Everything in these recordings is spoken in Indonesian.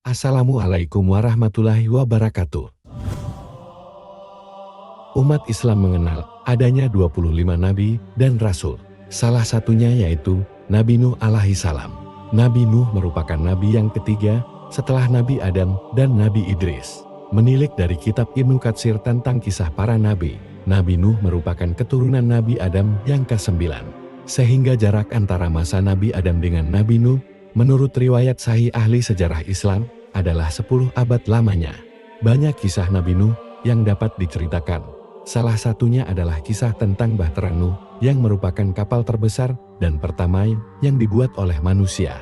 Assalamualaikum warahmatullahi wabarakatuh. Umat Islam mengenal adanya 25 nabi dan rasul. Salah satunya yaitu Nabi Nuh alaihi salam. Nabi Nuh merupakan nabi yang ketiga setelah Nabi Adam dan Nabi Idris. Menilik dari kitab Ibnu Katsir tentang kisah para nabi, Nabi Nuh merupakan keturunan Nabi Adam yang ke-9. Sehingga jarak antara masa Nabi Adam dengan Nabi Nuh, menurut riwayat sahih ahli sejarah Islam, adalah 10 abad lamanya. Banyak kisah Nabi Nuh yang dapat diceritakan. Salah satunya adalah kisah tentang Bahtera Nuh yang merupakan kapal terbesar dan pertama yang dibuat oleh manusia.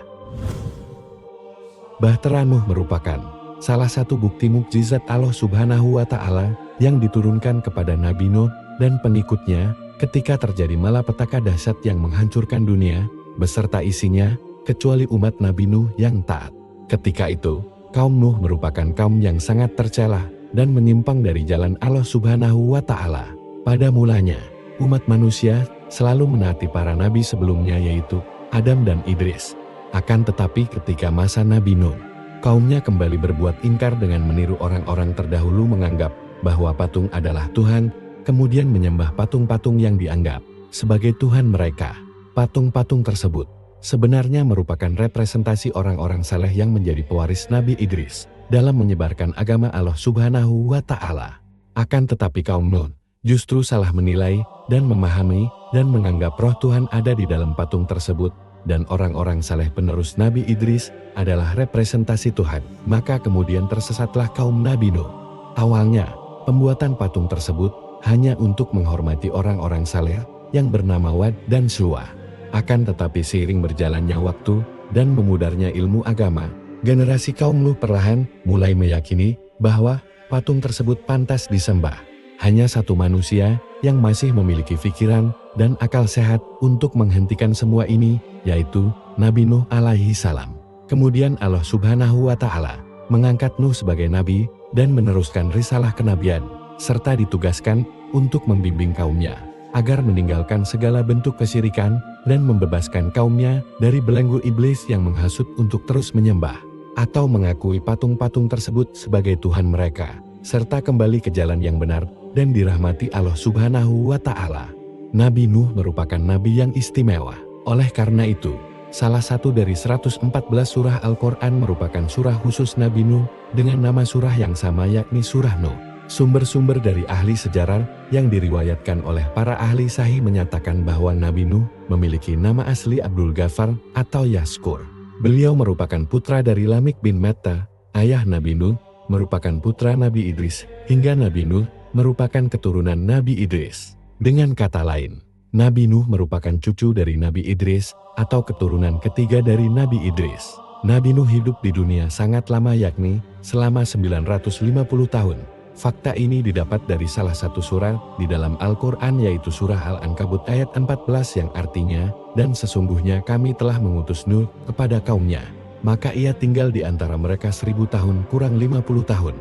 Bahtera Nuh merupakan salah satu bukti mukjizat Allah Subhanahu wa Ta'ala yang diturunkan kepada Nabi Nuh dan pengikutnya ketika terjadi malapetaka dahsyat yang menghancurkan dunia beserta isinya, kecuali umat Nabi Nuh yang taat. Ketika itu, kaum Nuh merupakan kaum yang sangat tercela dan menyimpang dari jalan Allah Subhanahu wa Ta'ala. Pada mulanya, umat manusia selalu menaati para nabi sebelumnya yaitu Adam dan Idris. Akan tetapi ketika masa Nabi Nuh, kaumnya kembali berbuat ingkar dengan meniru orang-orang terdahulu menganggap bahwa patung adalah Tuhan, kemudian menyembah patung-patung yang dianggap sebagai Tuhan mereka. Patung-patung tersebut sebenarnya merupakan representasi orang-orang saleh yang menjadi pewaris Nabi Idris dalam menyebarkan agama Allah Subhanahu wa Ta'ala. Akan tetapi kaum Nuh justru salah menilai dan memahami dan menganggap roh Tuhan ada di dalam patung tersebut, dan orang-orang saleh penerus Nabi Idris adalah representasi Tuhan. Maka kemudian tersesatlah kaum Nabi Nuh. Awalnya, pembuatan patung tersebut hanya untuk menghormati orang-orang saleh yang bernama Wad dan Suwa. Akan tetapi seiring berjalannya waktu dan memudarnya ilmu agama, generasi kaum Nuh perlahan mulai meyakini bahwa patung tersebut pantas disembah. Hanya satu manusia yang masih memiliki pikiran dan akal sehat untuk menghentikan semua ini, yaitu Nabi Nuh alaihi salam. Kemudian Allah Subhanahu wa Ta'ala mengangkat Nuh sebagai nabi dan meneruskan risalah kenabian, serta ditugaskan untuk membimbing kaumnya agar meninggalkan segala bentuk kesyirikan dan membebaskan kaumnya dari belenggu iblis yang menghasut untuk terus menyembah atau mengakui patung-patung tersebut sebagai Tuhan mereka, serta kembali ke jalan yang benar dan dirahmati Allah Subhanahu wa Ta'ala. Nabi Nuh merupakan nabi yang istimewa. Oleh karena itu, salah satu dari 114 surah Al-Quran merupakan surah khusus Nabi Nuh dengan nama surah yang sama yakni surah Nuh. Sumber-sumber dari ahli sejarah yang diriwayatkan oleh para ahli sahih menyatakan bahwa Nabi Nuh memiliki nama asli Abdul Ghaffar atau Yaskur. Beliau merupakan putra dari Lamik bin Matta, ayah Nabi Nuh, merupakan putra Nabi Idris, hingga Nabi Nuh merupakan keturunan Nabi Idris. Dengan kata lain, Nabi Nuh merupakan cucu dari Nabi Idris atau keturunan ketiga dari Nabi Idris. Nabi Nuh hidup di dunia sangat lama yakni selama 950 tahun. Fakta ini didapat dari salah satu surah di dalam Al-Quran yaitu surah Al-Ankabut ayat 14 yang artinya, dan sesungguhnya kami telah mengutus Nuh kepada kaumnya, maka ia tinggal di antara mereka 1000 tahun kurang 50 tahun.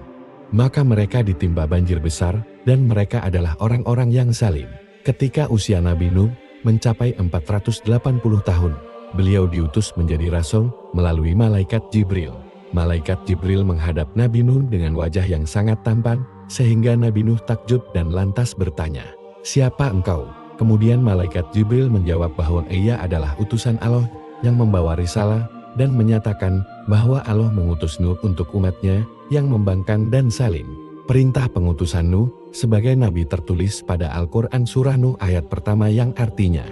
Maka mereka ditimpa banjir besar dan mereka adalah orang-orang yang zalim. Ketika usia Nabi Nuh mencapai 480 tahun, beliau diutus menjadi rasul melalui malaikat Jibril. Malaikat Jibril menghadap Nabi Nuh dengan wajah yang sangat tampan, sehingga Nabi Nuh takjub dan lantas bertanya, "Siapa engkau?" Kemudian malaikat Jibril menjawab bahwa ia adalah utusan Allah yang membawa risalah dan menyatakan bahwa Allah mengutus Nuh untuk umatnya yang membangkang dan zalim. Perintah pengutusan Nuh sebagai nabi tertulis pada Al-Quran surah Nuh ayat pertama yang artinya,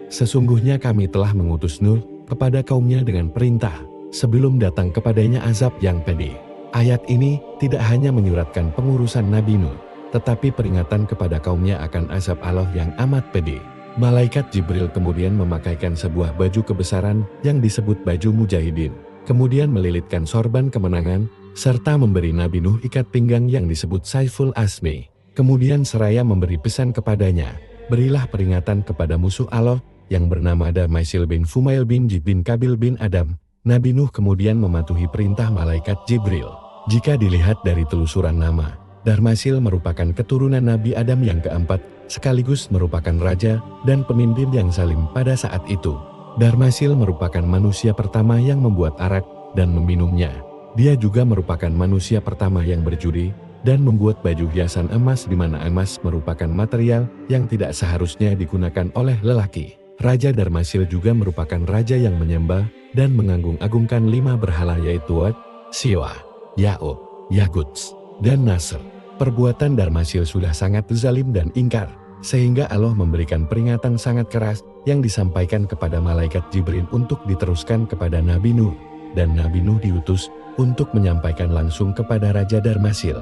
"Sesungguhnya kami telah mengutus Nuh kepada kaumnya dengan perintah, sebelum datang kepadanya azab yang pedih." Ayat ini tidak hanya menyuratkan pengurusan Nabi Nuh, tetapi peringatan kepada kaumnya akan azab Allah yang amat pedih. Malaikat Jibril kemudian memakaikan sebuah baju kebesaran yang disebut baju mujahidin, kemudian melilitkan sorban kemenangan, serta memberi Nabi Nuh ikat pinggang yang disebut Saiful Asmi. Kemudian seraya memberi pesan kepadanya, "Berilah peringatan kepada musuh Allah yang bernama Darmaisil bin Fumail bin Jib bin Kabil bin Adam." Nabi Nuh kemudian mematuhi perintah malaikat Jibril. Jika dilihat dari telusuran nama, Darmaisil merupakan keturunan Nabi Adam yang keempat, sekaligus merupakan raja dan pemimpin yang zalim pada saat itu. Darmaisil merupakan manusia pertama yang membuat arak dan meminumnya. Dia juga merupakan manusia pertama yang berjudi dan membuat baju hiasan emas di mana emas merupakan material yang tidak seharusnya digunakan oleh lelaki. Raja Dharmasil juga merupakan raja yang menyembah dan mengagung-agungkan 5 berhala yaitu Wat, Siwa, Ya'ub, Yaguts, dan Nasr. Perbuatan Dharmasil sudah sangat zalim dan ingkar, sehingga Allah memberikan peringatan sangat keras yang disampaikan kepada malaikat Jibril untuk diteruskan kepada Nabi Nuh, dan Nabi Nuh diutus untuk menyampaikan langsung kepada Raja Dharmasil.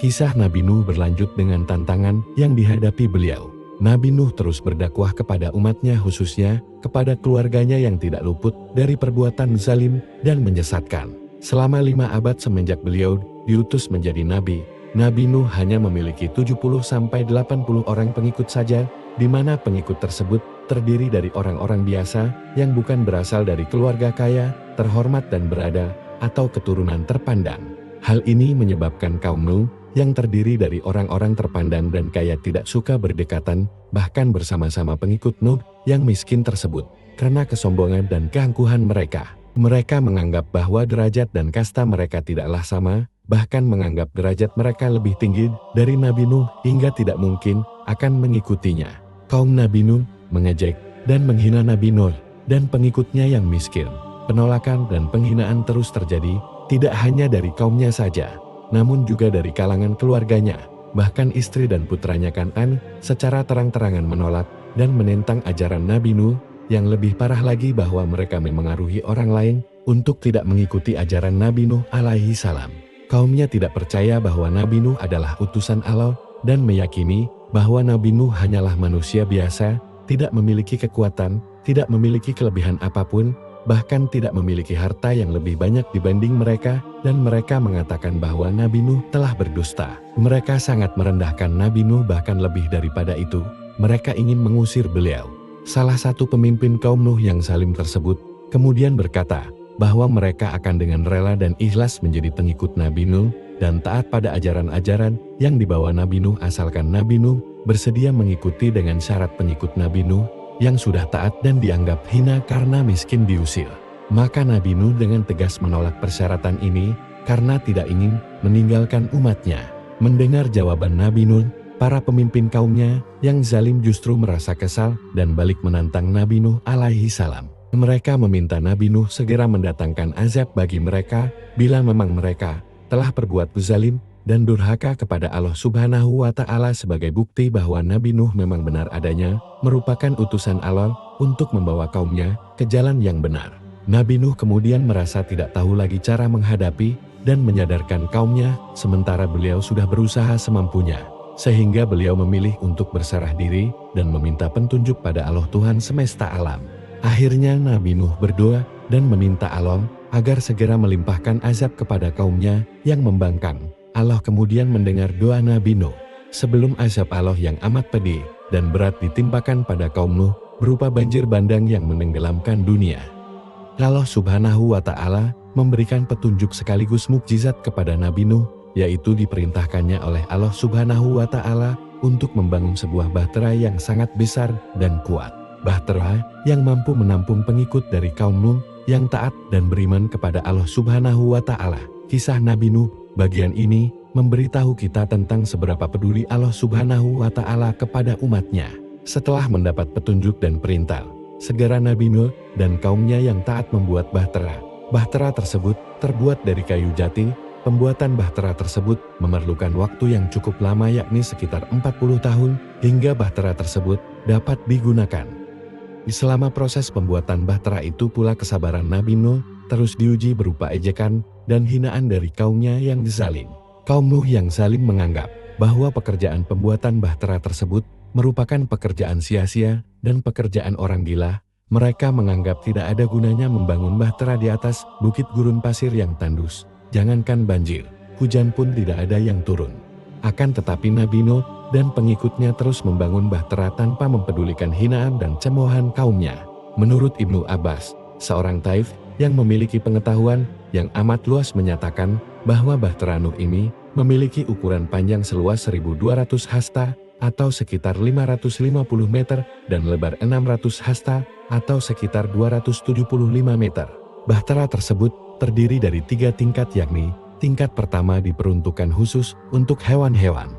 Kisah Nabi Nuh berlanjut dengan tantangan yang dihadapi beliau. Nabi Nuh terus berdakwah kepada umatnya khususnya kepada keluarganya yang tidak luput dari perbuatan zalim dan menyesatkan. Selama 5 abad semenjak beliau diutus menjadi Nabi, Nabi Nuh hanya memiliki 70-80 orang pengikut saja, di mana pengikut tersebut terdiri dari orang-orang biasa yang bukan berasal dari keluarga kaya, terhormat dan berada, atau keturunan terpandang. Hal ini menyebabkan kaum Nuh yang terdiri dari orang-orang terpandang dan kaya tidak suka berdekatan, bahkan bersama-sama pengikut Nuh yang miskin tersebut, karena kesombongan dan keangkuhan mereka. Mereka menganggap bahwa derajat dan kasta mereka tidaklah sama, bahkan menganggap derajat mereka lebih tinggi dari Nabi Nuh hingga tidak mungkin akan mengikutinya. Kaum Nabi Nuh mengejek dan menghina Nabi Nuh dan pengikutnya yang miskin. Penolakan dan penghinaan terus terjadi, tidak hanya dari kaumnya saja, namun juga dari kalangan keluarganya. Bahkan istri dan putranya Kan'an secara terang-terangan menolak dan menentang ajaran Nabi Nuh. Yang lebih parah lagi bahwa mereka memengaruhi orang lain untuk tidak mengikuti ajaran Nabi Nuh alaihi salam. Kaumnya tidak percaya bahwa Nabi Nuh adalah utusan Allah dan meyakini bahwa Nabi Nuh hanyalah manusia biasa, tidak memiliki kekuatan, tidak memiliki kelebihan apapun, bahkan tidak memiliki harta yang lebih banyak dibanding mereka, dan mereka mengatakan bahwa Nabi Nuh telah berdusta. Mereka sangat merendahkan Nabi Nuh, bahkan lebih daripada itu, mereka ingin mengusir beliau. Salah satu pemimpin kaum Nuh yang zalim tersebut kemudian berkata bahwa mereka akan dengan rela dan ikhlas menjadi pengikut Nabi Nuh dan taat pada ajaran-ajaran yang dibawa Nabi Nuh asalkan Nabi Nuh bersedia mengikuti dengan syarat pengikut Nabi Nuh yang sudah taat dan dianggap hina karena miskin diusir. Maka Nabi Nuh dengan tegas menolak persyaratan ini karena tidak ingin meninggalkan umatnya. Mendengar jawaban Nabi Nuh, para pemimpin kaumnya yang zalim justru merasa kesal dan balik menantang Nabi Nuh alaihi salam. Mereka meminta Nabi Nuh segera mendatangkan azab bagi mereka bila memang mereka telah berbuat zalim dan durhaka kepada Allah Subhanahu wa Ta'ala sebagai bukti bahwa Nabi Nuh memang benar adanya merupakan utusan Allah untuk membawa kaumnya ke jalan yang benar. Nabi Nuh kemudian merasa tidak tahu lagi cara menghadapi dan menyadarkan kaumnya sementara beliau sudah berusaha semampunya. Sehingga beliau memilih untuk berserah diri dan meminta petunjuk pada Allah Tuhan semesta alam. Akhirnya Nabi Nuh berdoa dan meminta Allah agar segera melimpahkan azab kepada kaumnya yang membangkang. Allah kemudian mendengar doa Nabi Nuh. Sebelum azab Allah yang amat pedih dan berat ditimpakan pada kaum Nuh berupa banjir bandang yang menenggelamkan dunia. Allah Subhanahu wa Ta'ala memberikan petunjuk sekaligus mukjizat kepada Nabi Nuh, yaitu diperintahkannya oleh Allah Subhanahu wa Ta'ala untuk membangun sebuah bahtera yang sangat besar dan kuat. Bahtera yang mampu menampung pengikut dari kaum Nuh yang taat dan beriman kepada Allah Subhanahu wa Ta'ala. Kisah Nabi Nuh bagian ini memberitahu kita tentang seberapa peduli Allah Subhanahu wa Ta'ala kepada umatnya. Setelah mendapat petunjuk dan perintah, segera Nabi Nuh dan kaumnya yang taat membuat bahtera. Bahtera tersebut terbuat dari kayu jati. Pembuatan bahtera tersebut memerlukan waktu yang cukup lama, yakni sekitar 40 tahun, hingga bahtera tersebut dapat digunakan. Selama proses pembuatan bahtera itu pula kesabaran Nabi Nuh terus diuji berupa ejekan dan hinaan dari kaumnya yang zalim. Kaum Nuh yang zalim menganggap bahwa pekerjaan pembuatan bahtera tersebut merupakan pekerjaan sia-sia dan pekerjaan orang gila. Mereka menganggap tidak ada gunanya membangun bahtera di atas bukit gurun pasir yang tandus. Jangankan banjir, hujan pun tidak ada yang turun. Akan tetapi Nabi Nuh dan pengikutnya terus membangun bahtera tanpa mempedulikan hinaan dan cemoohan kaumnya. Menurut Ibnu Abbas, seorang Taif yang memiliki pengetahuan yang amat luas menyatakan bahwa bahtera Nuh ini memiliki ukuran panjang seluas 1.200 hasta atau sekitar 550 meter dan lebar 600 hasta atau sekitar 275 meter. Bahtera tersebut terdiri dari 3 tingkat, yakni tingkat pertama diperuntukkan khusus untuk hewan-hewan,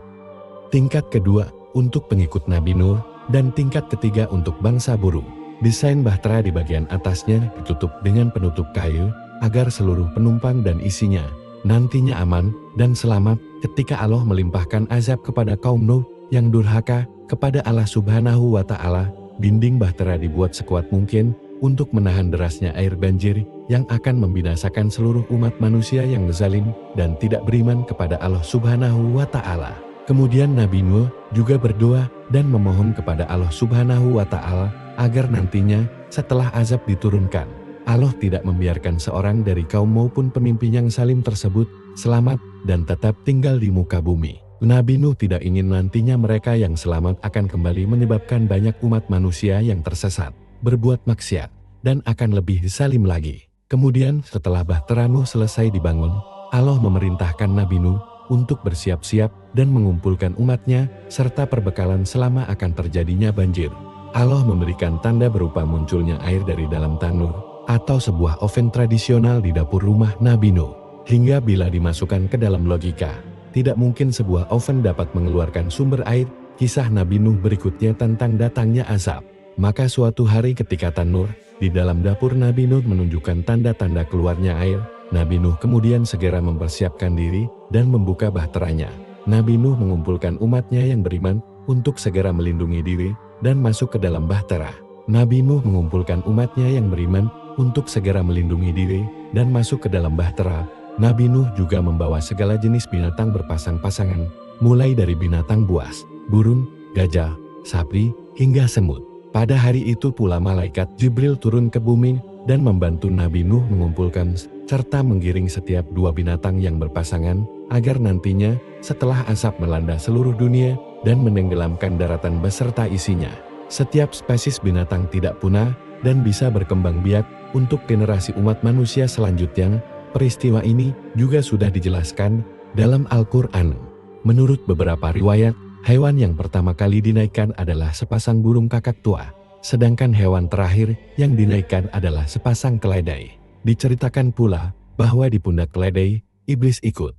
tingkat kedua untuk pengikut Nabi Nuh, dan tingkat ketiga untuk bangsa burung. Desain bahtera di bagian atasnya ditutup dengan penutup kayu agar seluruh penumpang dan isinya nantinya aman dan selamat ketika Allah melimpahkan azab kepada kaum Nuh yang durhaka kepada Allah Subhanahu wa Ta'ala. Dinding bahtera dibuat sekuat mungkin untuk menahan derasnya air banjir yang akan membinasakan seluruh umat manusia yang zalim dan tidak beriman kepada Allah Subhanahu wa Ta'ala. Kemudian Nabi Nuh juga berdoa dan memohon kepada Allah Subhanahu wa Ta'ala agar nantinya setelah azab diturunkan, Allah tidak membiarkan seorang dari kaum maupun pemimpin yang zalim tersebut selamat dan tetap tinggal di muka bumi. Nabi Nuh tidak ingin nantinya mereka yang selamat akan kembali menyebabkan banyak umat manusia yang tersesat, berbuat maksiat, dan akan lebih zalim lagi. Kemudian setelah bahtera Nuh selesai dibangun, Allah memerintahkan Nabi Nuh untuk bersiap-siap dan mengumpulkan umatnya serta perbekalan selama akan terjadinya banjir. Allah memberikan tanda berupa munculnya air dari dalam tanur atau sebuah oven tradisional di dapur rumah Nabi Nuh. Hingga bila dimasukkan ke dalam logika, tidak mungkin sebuah oven dapat mengeluarkan sumber air. Kisah Nabi Nuh berikutnya tentang datangnya azab. Maka suatu hari ketika tanur di dalam dapur Nabi Nuh menunjukkan tanda-tanda keluarnya air, Nabi Nuh kemudian segera mempersiapkan diri dan membuka bahteranya. Nabi Nuh mengumpulkan umatnya yang beriman untuk segera melindungi diri dan masuk ke dalam bahtera. Nabi Nuh mengumpulkan umatnya yang beriman untuk segera melindungi diri dan masuk ke dalam bahtera. Nabi Nuh juga membawa segala jenis binatang berpasang-pasangan, mulai dari binatang buas, burung, gajah, sapi, hingga semut. Pada hari itu pula malaikat Jibril turun ke bumi dan membantu Nabi Nuh mengumpulkan serta menggiring setiap 2 binatang yang berpasangan agar nantinya setelah asap melanda seluruh dunia dan menenggelamkan daratan beserta isinya, setiap spesies binatang tidak punah dan bisa berkembang biak untuk generasi umat manusia selanjutnya. Peristiwa ini juga sudah dijelaskan dalam Al-Quran. Menurut beberapa riwayat, hewan yang pertama kali dinaikkan adalah sepasang burung kakak tua, sedangkan hewan terakhir yang dinaikkan adalah sepasang keledai. Diceritakan pula bahwa di pundak keledai, iblis ikut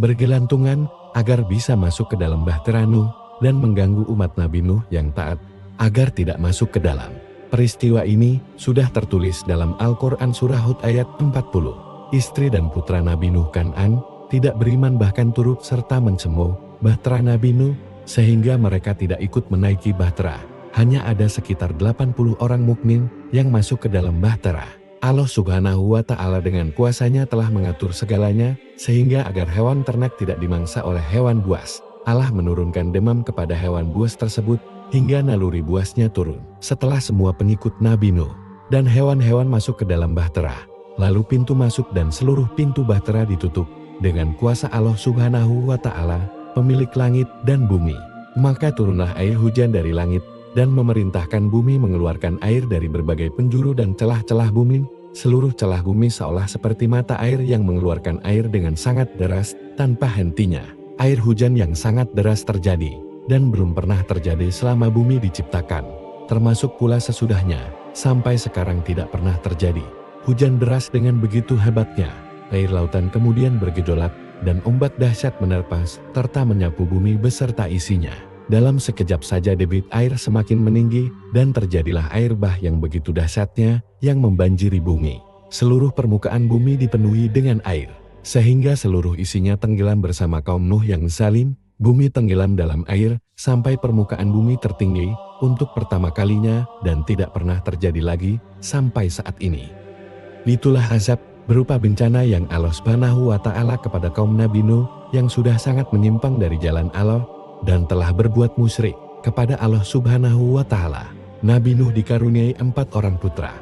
bergelantungan agar bisa masuk ke dalam bahtera Nuh dan mengganggu umat Nabi Nuh yang taat agar tidak masuk ke dalam. Peristiwa ini sudah tertulis dalam Al-Quran Surah Hud ayat 40. Istri dan putra Nabi Nuh Kan'an tidak beriman bahkan turut serta mencemooh bahtera Nabi Nuh sehingga mereka tidak ikut menaiki bahtera. Hanya ada sekitar 80 orang mukmin yang masuk ke dalam bahtera. Allah Subhanahu wa Ta'ala dengan kuasanya telah mengatur segalanya sehingga agar hewan ternak tidak dimangsa oleh hewan buas. Allah menurunkan demam kepada hewan buas tersebut hingga naluri buasnya turun. Setelah semua pengikut Nabi Nuh dan hewan-hewan masuk ke dalam bahtera, lalu pintu masuk dan seluruh pintu bahtera ditutup dengan kuasa Allah Subhanahu wa Ta'ala, pemilik langit dan bumi. Maka turunlah air hujan dari langit dan memerintahkan bumi mengeluarkan air dari berbagai penjuru dan celah-celah bumi. Seluruh celah bumi seolah seperti mata air yang mengeluarkan air dengan sangat deras tanpa hentinya. Air hujan yang sangat deras terjadi dan belum pernah terjadi selama bumi diciptakan, termasuk pula sesudahnya, sampai sekarang tidak pernah terjadi. Hujan deras dengan begitu hebatnya, air lautan kemudian bergejolak dan ombak dahsyat menerpas serta menyapu bumi beserta isinya. Dalam sekejap saja debit air semakin meninggi dan terjadilah air bah yang begitu dahsyatnya yang membanjiri bumi. Seluruh permukaan bumi dipenuhi dengan air, sehingga seluruh isinya tenggelam bersama kaum Nuh yang zalim. Bumi tenggelam dalam air sampai permukaan bumi tertinggi untuk pertama kalinya dan tidak pernah terjadi lagi sampai saat ini. Itulah azab berupa bencana yang Allah Subhanahu wa Ta'ala kepada kaum Nabi Nuh yang sudah sangat menyimpang dari jalan Allah dan telah berbuat musyrik kepada Allah Subhanahu wa Ta'ala. Nabi Nuh dikaruniai 4 orang putra,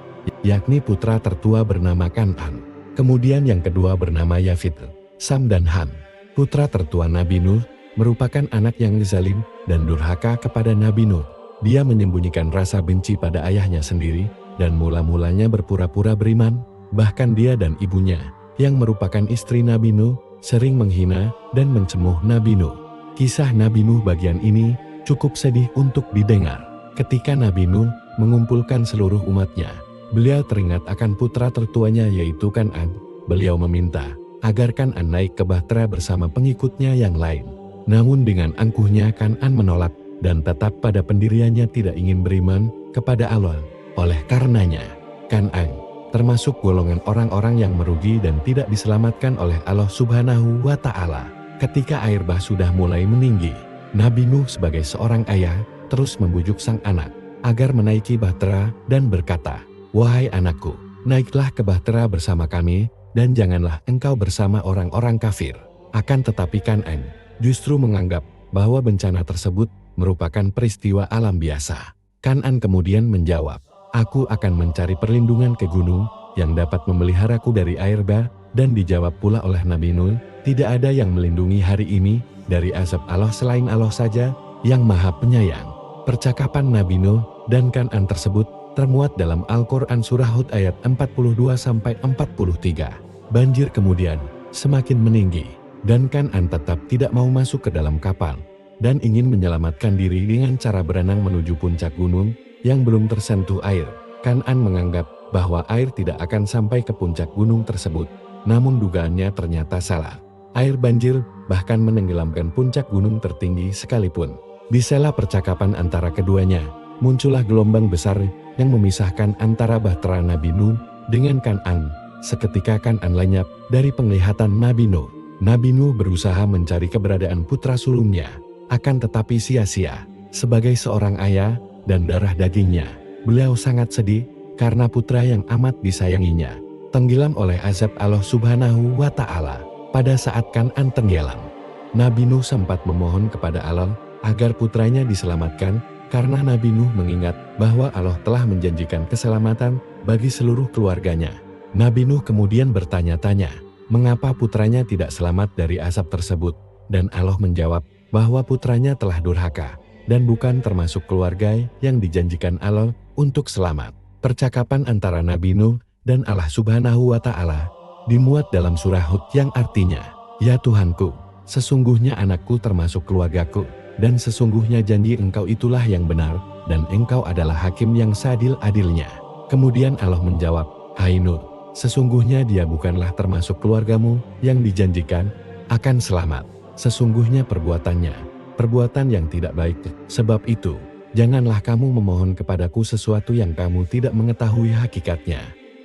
yakni putra tertua bernama Kan'an, kemudian yang kedua bernama Yafith, Sam dan Ham. Putra tertua Nabi Nuh merupakan anak yang zalim dan durhaka kepada Nabi Nuh. Dia menyembunyikan rasa benci pada ayahnya sendiri dan mula-mulanya berpura-pura beriman. Bahkan dia dan ibunya, yang merupakan istri Nabi Nuh, sering menghina dan mencemooh Nabi Nuh. Kisah Nabi Nuh bagian ini cukup sedih untuk didengar. Ketika Nabi Nuh mengumpulkan seluruh umatnya, beliau teringat akan putra tertuanya yaitu Kan'an, beliau meminta agar Kan'an naik ke Bahtera bersama pengikutnya yang lain. Namun dengan angkuhnya Kan'an menolak dan tetap pada pendiriannya tidak ingin beriman kepada Allah. Oleh karenanya, Kan'an termasuk golongan orang-orang yang merugi dan tidak diselamatkan oleh Allah Subhanahu wa Ta'ala. Ketika air bah sudah mulai meninggi, Nabi Nuh sebagai seorang ayah terus membujuk sang anak agar menaiki Bahtera dan berkata, "Wahai anakku, naiklah ke Bahtera bersama kami dan janganlah engkau bersama orang-orang kafir." Akan tetapi Kan'an justru menganggap bahwa bencana tersebut merupakan peristiwa alam biasa. Kan'an kemudian menjawab, "Aku akan mencari perlindungan ke gunung yang dapat memeliharaku dari air bah." Dan dijawab pula oleh Nabi Nuh, "Tidak ada yang melindungi hari ini dari azab Allah selain Allah saja yang Maha Penyayang." Percakapan Nabi Nuh dan Kan'an tersebut termuat dalam Al-Quran Surah Hud ayat 42-43. Banjir kemudian semakin meninggi dan Kan'an tetap tidak mau masuk ke dalam kapal dan ingin menyelamatkan diri dengan cara berenang menuju puncak gunung yang belum tersentuh air. Kan'an menganggap bahwa air tidak akan sampai ke puncak gunung tersebut, namun dugaannya ternyata salah. Air banjir bahkan menenggelamkan puncak gunung tertinggi sekalipun. Di sela percakapan antara keduanya, muncullah gelombang besar yang memisahkan antara Bahtera Nabi Nuh dengan Kan'an. Seketika Kan'an lenyap dari penglihatan Nabi Nuh. Nabi Nuh berusaha mencari keberadaan putra sulungnya, akan tetapi sia-sia. Sebagai seorang ayah dan darah dagingnya, beliau sangat sedih karena putra yang amat disayanginya tenggelam oleh azab Allah Subhanahu wa Ta'ala. Pada saat Kan'an tenggelam, Nabi Nuh sempat memohon kepada Allah agar putranya diselamatkan, karena Nabi Nuh mengingat bahwa Allah telah menjanjikan keselamatan bagi seluruh keluarganya. Nabi Nuh kemudian bertanya-tanya, mengapa putranya tidak selamat dari azab tersebut, dan Allah menjawab bahwa putranya telah durhaka dan bukan termasuk keluarga yang dijanjikan Allah untuk selamat. Percakapan antara Nabi Nuh dan Allah Subhanahu wa Ta'ala dimuat dalam surah Hud yang artinya, "Ya Tuhanku, sesungguhnya anakku termasuk keluargaku, dan sesungguhnya janji engkau itulah yang benar, dan engkau adalah hakim yang seadil-adilnya." Kemudian Allah menjawab, "Hai Nuh, sesungguhnya dia bukanlah termasuk keluargamu yang dijanjikan akan selamat. Sesungguhnya perbuatan yang tidak baik. Sebab itu, janganlah kamu memohon kepadaku sesuatu yang kamu tidak mengetahui hakikatnya.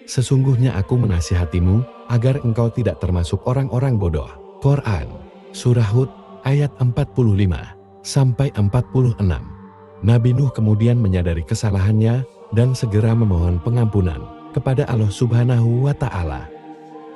Sesungguhnya aku menasihatimu agar engkau tidak termasuk orang-orang bodoh." Quran Surah Hud ayat 45-46. Nabi Nuh kemudian menyadari kesalahannya dan segera memohon pengampunan kepada Allah Subhanahu wa Ta'ala.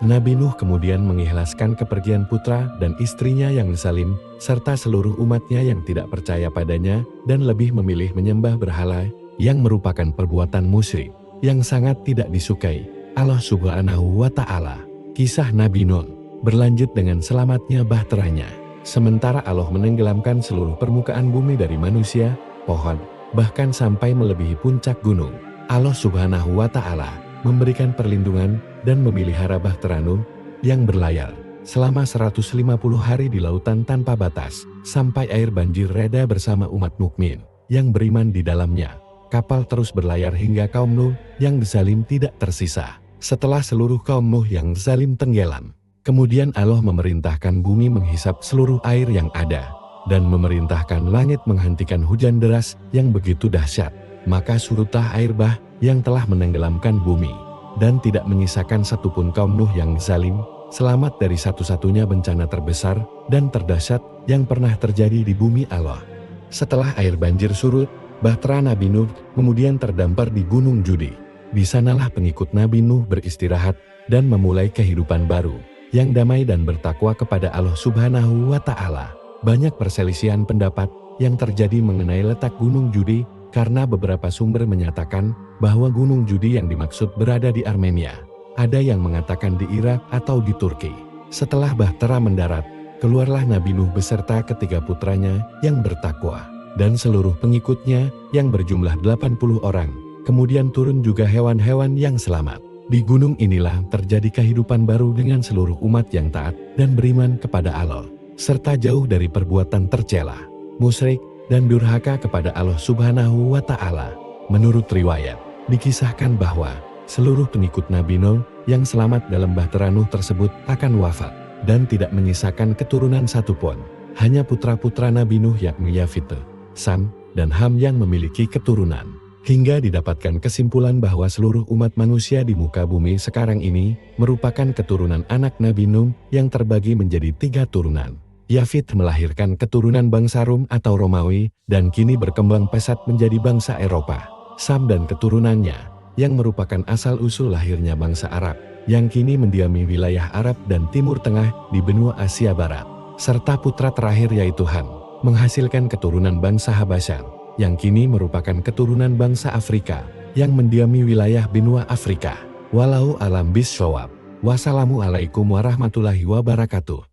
Nabi Nuh kemudian mengikhlaskan kepergian putra dan istrinya yang zalim serta seluruh umatnya yang tidak percaya padanya dan lebih memilih menyembah berhala yang merupakan perbuatan musyrik yang sangat tidak disukai Allah Subhanahu wa Ta'ala. Kisah Nabi Nuh berlanjut dengan selamatnya bahteranya. Sementara Allah menenggelamkan seluruh permukaan bumi dari manusia, pohon, bahkan sampai melebihi puncak gunung. Allah Subhanahu wa Ta'ala memberikan perlindungan dan memelihara Bahtera Nuh yang berlayar selama 150 hari di lautan tanpa batas, sampai air banjir reda bersama umat mukmin yang beriman di dalamnya. Kapal terus berlayar hingga kaum Nuh yang zalim tidak tersisa. Setelah seluruh kaum Nuh yang zalim tenggelam, kemudian Allah memerintahkan bumi menghisap seluruh air yang ada, dan memerintahkan langit menghentikan hujan deras yang begitu dahsyat. Maka surutlah air bah yang telah menenggelamkan bumi, dan tidak menyisakan satupun kaum Nuh yang zalim selamat dari satu-satunya bencana terbesar dan terdahsyat yang pernah terjadi di bumi Allah. Setelah air banjir surut, Bahtera Nabi Nuh kemudian terdampar di Gunung Judi. Di sanalah pengikut Nabi Nuh beristirahat dan memulai kehidupan baru yang damai dan bertakwa kepada Allah Subhanahu wa Ta'ala. Banyak perselisihan pendapat yang terjadi mengenai letak Gunung Judi, karena beberapa sumber menyatakan bahwa Gunung Judi yang dimaksud berada di Armenia. Ada yang mengatakan di Irak atau di Turki. Setelah Bahtera mendarat, keluarlah Nabi Nuh beserta ketiga putranya yang bertakwa dan seluruh pengikutnya yang berjumlah 80 orang. Kemudian turun juga hewan-hewan yang selamat. Di gunung inilah terjadi kehidupan baru dengan seluruh umat yang taat dan beriman kepada Allah, serta jauh dari perbuatan tercela, musyrik, dan durhaka kepada Allah Subhanahu wa Ta'ala. Menurut riwayat, dikisahkan bahwa Seluruh pengikut Nabi Nuh yang selamat dalam bahtera Nuh tersebut akan wafat dan tidak menyisakan keturunan satupun. Hanya putra-putra Nabi Nuh yakni Yafith, Sam, dan Ham yang memiliki keturunan. Hingga didapatkan kesimpulan bahwa seluruh umat manusia di muka bumi sekarang ini merupakan keturunan anak Nabi Nuh yang terbagi menjadi 3 turunan. Yafith melahirkan keturunan bangsa Rum atau Romawi dan kini berkembang pesat menjadi bangsa Eropa. Sam dan keturunannya yang merupakan asal-usul lahirnya bangsa Arab yang kini mendiami wilayah Arab dan Timur Tengah di benua Asia Barat. Serta putra terakhir yaitu Ham menghasilkan keturunan bangsa Habasyah yang kini merupakan keturunan bangsa Afrika yang mendiami wilayah benua Afrika. Walau alam bisshawab. Wassalamualaikum warahmatullahi wabarakatuh.